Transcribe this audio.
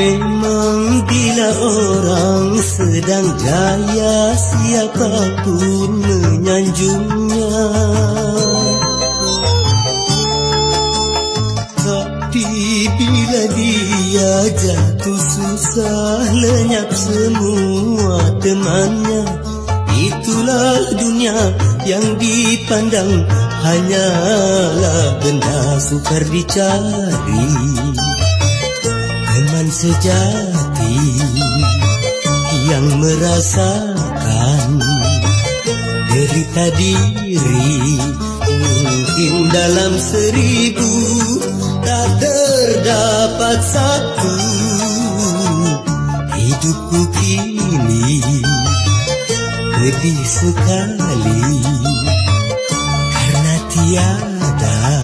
Memang bila orang sedang jaya, siapapun menyanjungnya. Tapi bila dia jatuh susah, lenyap semua temannya. Itulah dunia yang dipandang hanyalah benda sukar dicari. Teman sejati yang merasakan derita diri, mungkin dalam 1000 tak terdapat satu. Hidupku kini pedih sekali karena tiada